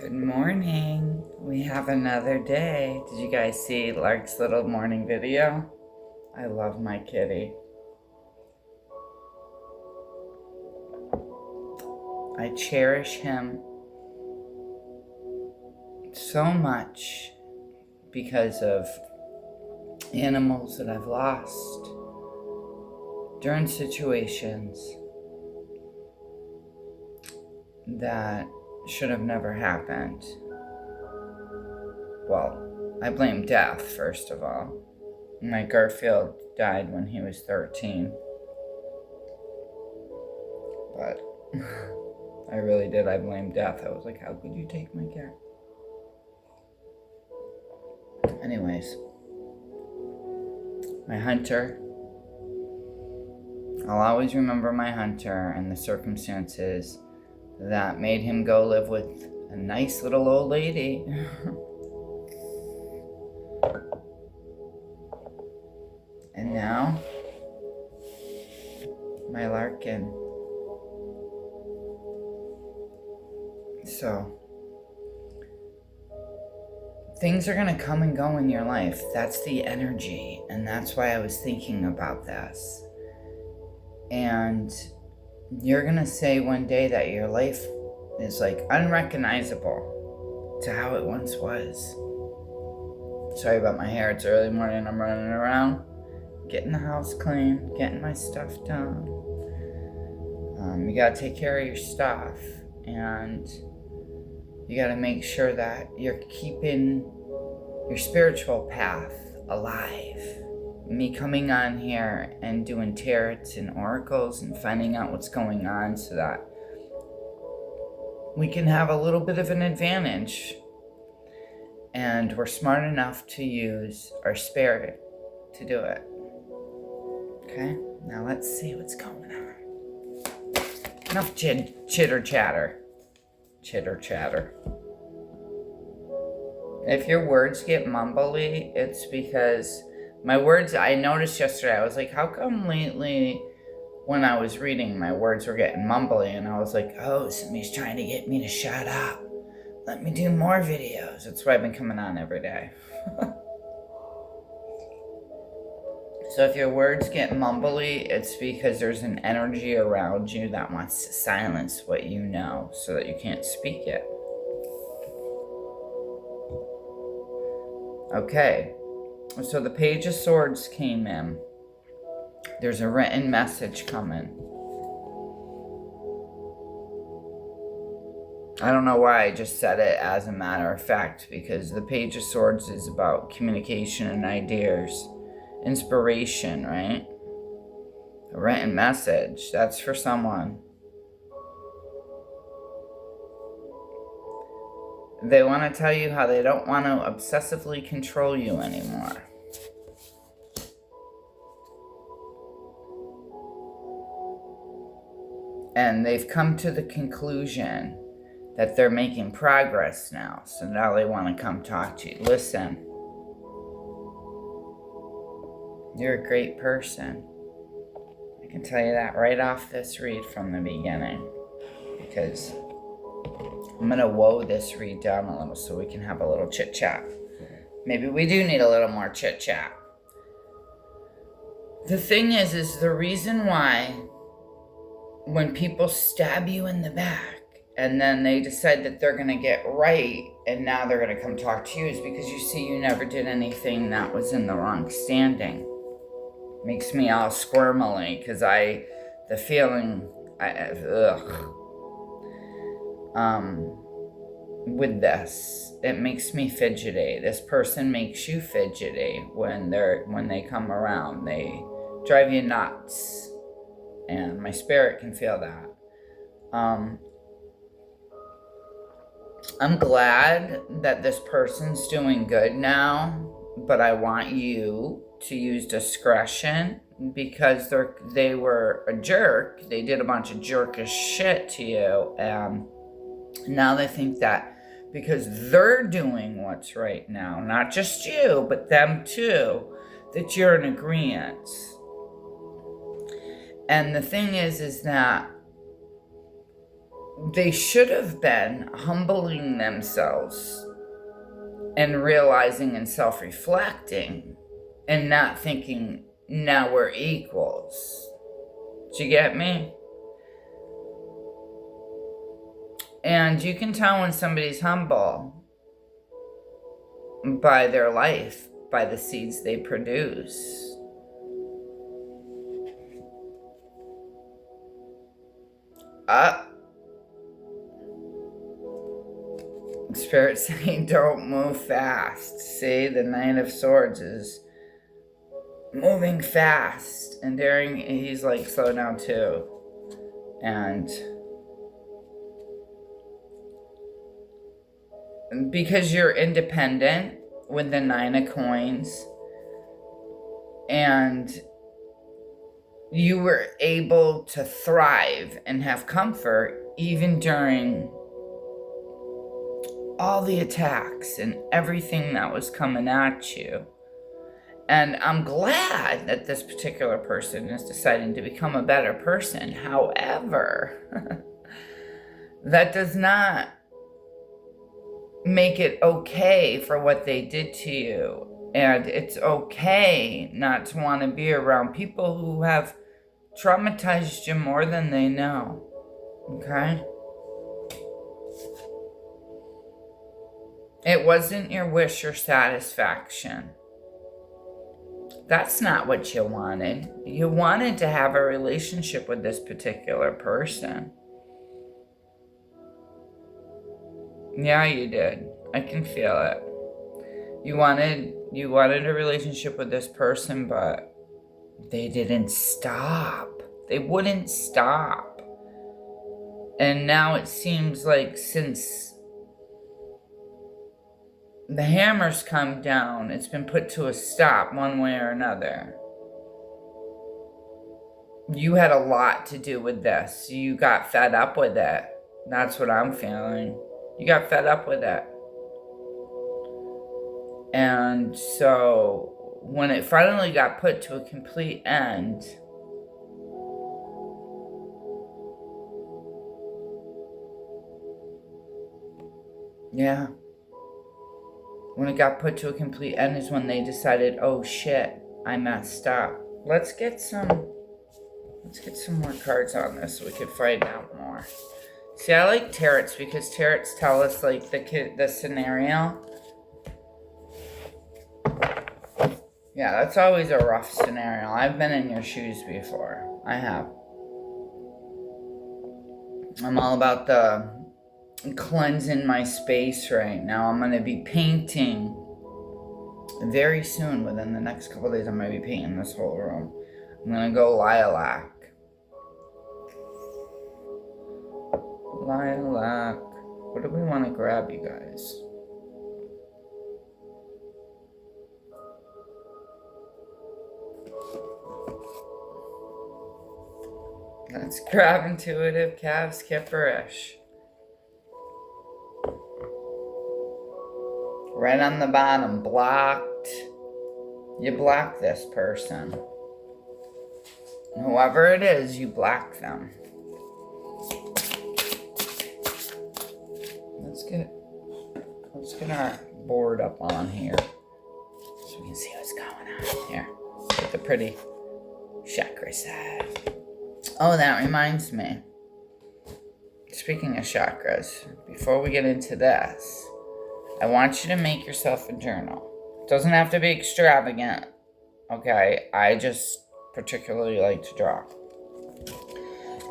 Good morning. We have another day. Did you guys see Lark's little morning video? I love my kitty. I cherish him so much because of animals that I've lost during situations that should have never happened. Well, I blame death, first of all. My Garfield died when he was 13. But I really did. I blame death. I was like, how could you take my cat? Anyways, my hunter. I'll always remember my hunter and the circumstances that made him go live with a nice little old lady. And now, my Larkin. So, things are gonna come and go in your life. That's the energy, and that's why I was thinking about this. And you're gonna say one day that your life is like unrecognizable to how it once was. Sorry about my hair, it's early morning, I'm running around, getting the house clean, getting my stuff done. You gotta take care of your stuff, and you gotta make sure that you're keeping your spiritual path alive. Me coming on here and doing tarots and oracles and finding out what's going on so that we can have a little bit of an advantage. And we're smart enough to use our spirit to do it. Okay, now let's see what's going on. Enough chitter chatter. Chitter chatter. If your words get mumbly, it's because my words, I noticed yesterday, I was like, how come lately when I was reading, my words were getting mumbly? And I was like, oh, somebody's trying to get me to shut up. Let me do more videos. That's why I've been coming on every day. So if your words get mumbly, it's because there's an energy around you that wants to silence what you know so that you can't speak it. Okay. So the Page of Swords came in. There's a written message coming. I don't know why I just said it as a matter of fact, because the Page of Swords is about communication and ideas, inspiration, right? A written message, that's for someone. They want to tell you how they don't want to obsessively control you anymore. And they've come to the conclusion that they're making progress now. So now they want to come talk to you. Listen, you're a great person. I can tell you that right off this read from the beginning. Because I'm going to woe this read down a little so we can have a little chit chat. Maybe we do need a little more chit chat. The thing is the reason why when people stab you in the back and then they decide that they're going to get right and now they're going to come talk to you is because you see you never did anything that was in the wrong standing. Makes me all squirmily because the feeling, with this, it makes me fidgety. This person makes you fidgety when they come around. They drive you nuts. And my spirit can feel that. I'm glad that this person's doing good now, but I want you to use discretion because they were a jerk. They did a bunch of jerkish shit to you, and now they think that because they're doing what's right now, not just you, but them too, that you're in agreement. And the thing is that they should have been humbling themselves and realizing and self-reflecting and not thinking, now we're equals. Do you get me? And you can tell when somebody's humble by their life, by the seeds they produce. Spirit saying don't move fast. See, the Knight of Swords is moving fast, and during he's like, slow down too. And because you're independent with the Nine of Coins, and you were able to thrive and have comfort even during all the attacks and everything that was coming at you. And I'm glad that this particular person is deciding to become a better person. However, that does not make it okay for what they did to you. And it's okay not to want to be around people who have traumatized you more than they know. Okay? It wasn't your wish or satisfaction. That's not what you wanted. You wanted to have a relationship with this particular person. Yeah, you did. I can feel it. You wanted a relationship with this person, but they didn't stop. They wouldn't stop. And now it seems like since the hammer's come down, it's been put to a stop one way or another. You had a lot to do with this. You got fed up with it. That's what I'm feeling. You got fed up with it. And so when it finally got put to a complete end, yeah. When it got put to a complete end is when they decided, oh shit, I messed up. Let's get some more cards on this so we can find out more. See, I like tarots because tarots tell us like the scenario. Yeah, that's always a rough scenario. I've been in your shoes before. I have. I'm all about the cleansing my space right now. I'm going to be painting very soon. Within the next couple of days, I'm going to be painting this whole room. I'm going to go lilac. Lilac. What do we want to grab, you guys? Let's grab intuitive calves kipperish. Right on the bottom, blocked. You block this person. Whoever it is, you block them. Let's get our board up on here so we can see what's going on here. Get the pretty chakra side. Oh, that reminds me. Speaking of chakras, before we get into this, I want you to make yourself a journal. It doesn't have to be extravagant, okay? I just particularly like to draw.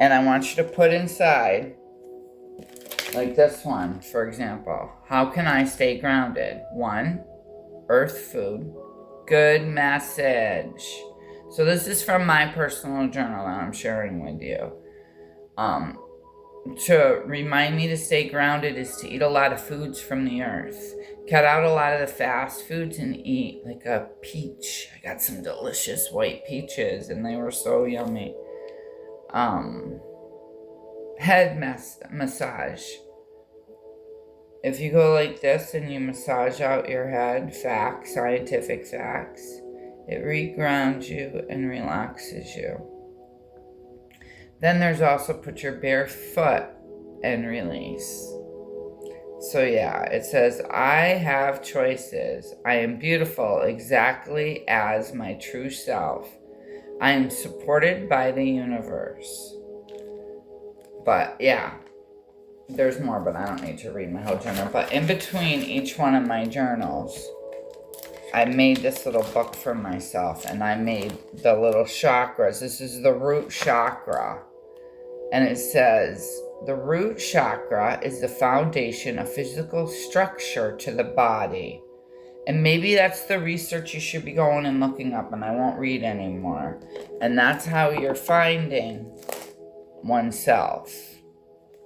And I want you to put inside, like this one, for example. How can I stay grounded? 1, earth food. Good message. So this is from my personal journal that I'm sharing with you. To remind me to stay grounded is to eat a lot of foods from the earth. Cut out a lot of the fast foods and eat like a peach. I got some delicious white peaches and they were so yummy. Head massage. If you go like this and you massage out your head, facts, scientific facts, it regrounds you and relaxes you. Then there's also put your bare foot and release. So yeah, it says, I have choices. I am beautiful exactly as my true self. I am supported by the universe. But yeah, there's more, but I don't need to read my whole journal. But in between each one of my journals, I made this little book for myself, and I made the little chakras. This is the root chakra. And it says, the root chakra is the foundation of physical structure to the body. And maybe that's the research you should be going and looking up, and I won't read anymore. And that's how you're finding oneself,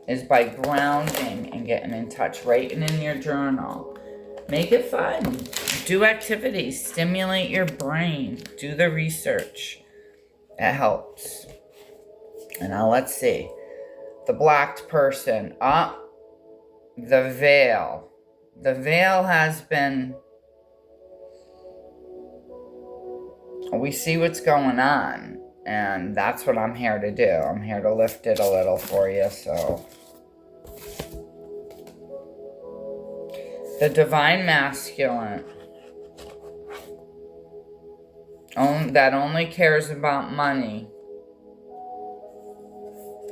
is by grounding and getting in touch, writing in your journal. Make it fun. Do activities, stimulate your brain, do the research. It helps. And now let's see. The blacked person. The veil. The veil has been... We see what's going on. And that's what I'm here to do. I'm here to lift it a little for you, so... The divine masculine. That only cares about money.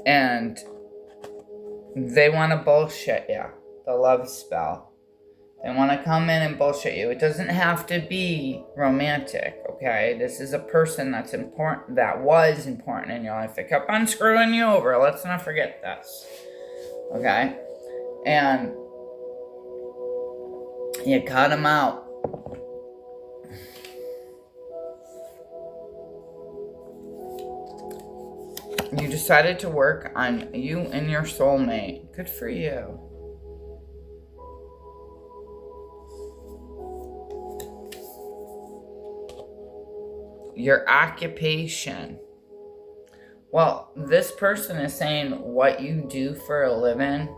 And they want to bullshit you. The love spell. They want to come in and bullshit you. It doesn't have to be romantic, okay? This is a person that's important, that was important in your life. They kept on screwing you over. Let's not forget this, okay? And you cut them out. You decided to work on you and your soulmate. Good for you. Your occupation. Well, this person is saying what you do for a living,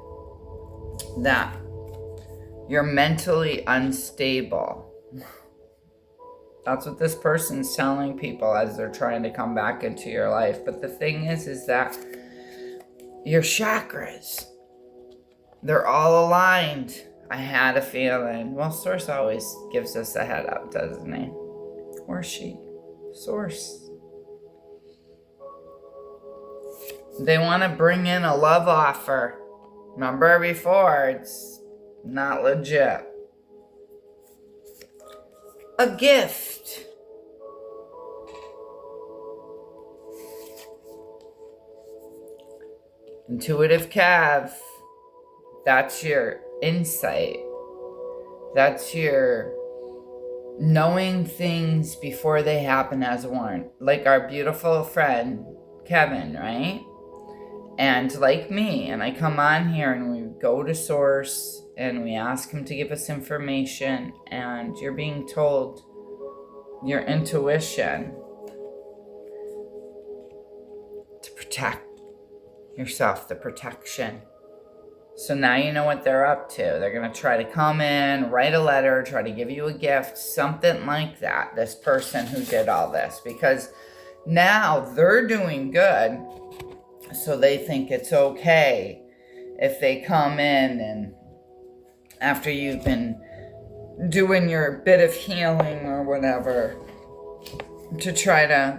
that you're mentally unstable. That's what this person's telling people as they're trying to come back into your life. But the thing is that your chakras, they're all aligned. I had a feeling. Well, Source always gives us a head up, doesn't he? Or she. Source. They want to bring in a love offer. Remember before, it's not legit. A gift. Intuitive Cav. That's your insight. That's your knowing things before they happen as one. Like our beautiful friend, Kevin, right? And like me, and I come on here and we go to Source and we ask him to give us information, and you're being told your intuition to protect yourself, the protection. So now you know what they're up to. They're going to try to come in, write a letter, try to give you a gift, something like that, this person who did all this. Because now they're doing good, so they think it's okay if they come in and after you've been doing your bit of healing or whatever, to try to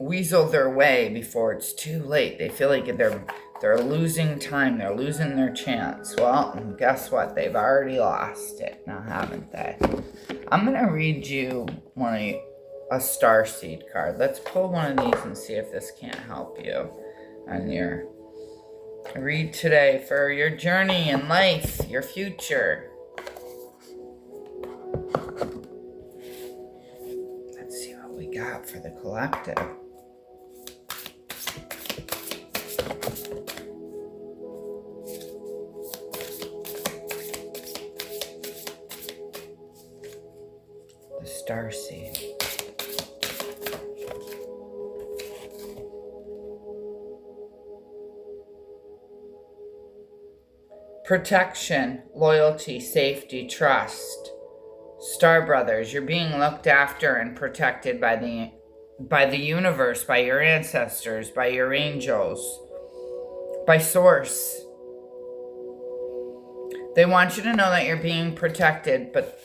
weasel their way before it's too late. They feel like they're losing time. They're losing their chance. Well, guess what? They've already lost it now, haven't they? I'm going to read you a starseed card. Let's pull one of these and see if this can't help you on your read today for your journey in life, your future. Let's see what we got for the collective. The starseed. Protection, loyalty, safety, trust. Star Brothers, you're being looked after and protected by the universe, by your ancestors, by your angels, by Source. They want you to know that you're being protected, but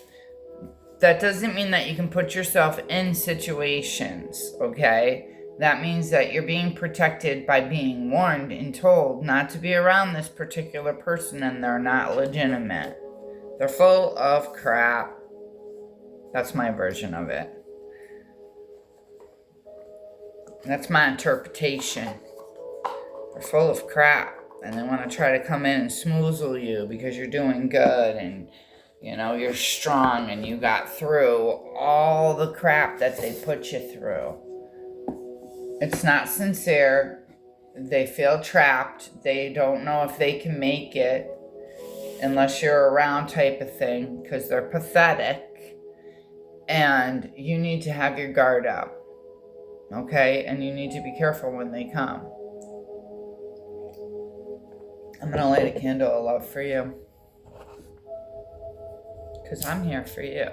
that doesn't mean that you can put yourself in situations, okay? That means that you're being protected by being warned and told not to be around this particular person, and they're not legitimate. They're full of crap. That's my version of it. That's my interpretation. They're full of crap, and they want to try to come in and smoozle you because you're doing good and you're strong and you got through all the crap that they put you through. It's not sincere. They feel trapped. They don't know if they can make it unless you're around, type of thing, because they're pathetic. And you need to have your guard up, okay? And you need to be careful when they come. I'm going to light a candle of love for you, because I'm here for you.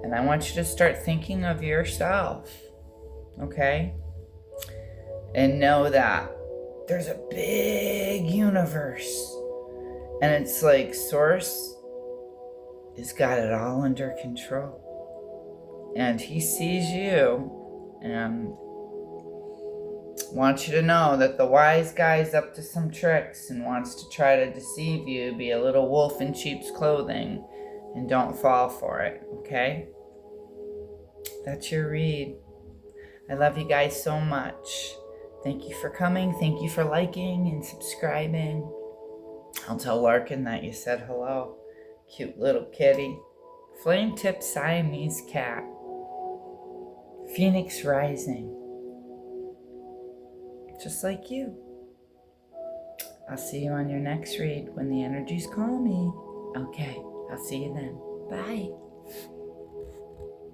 And I want you to start thinking of yourself, okay? And know that there's a big universe. And it's like Source has got it all under control. And he sees you and wants you to know that the wise guy's up to some tricks and wants to try to deceive you, be a little wolf in sheep's clothing, and don't fall for it, okay? That's your read. I love you guys so much. Thank you for coming. Thank you for liking and subscribing. I'll tell Larkin that you said hello. Cute little kitty. Flame-tipped Siamese cat. Phoenix rising. Just like you. I'll see you on your next read when the energies call me. Okay, I'll see you then. Bye.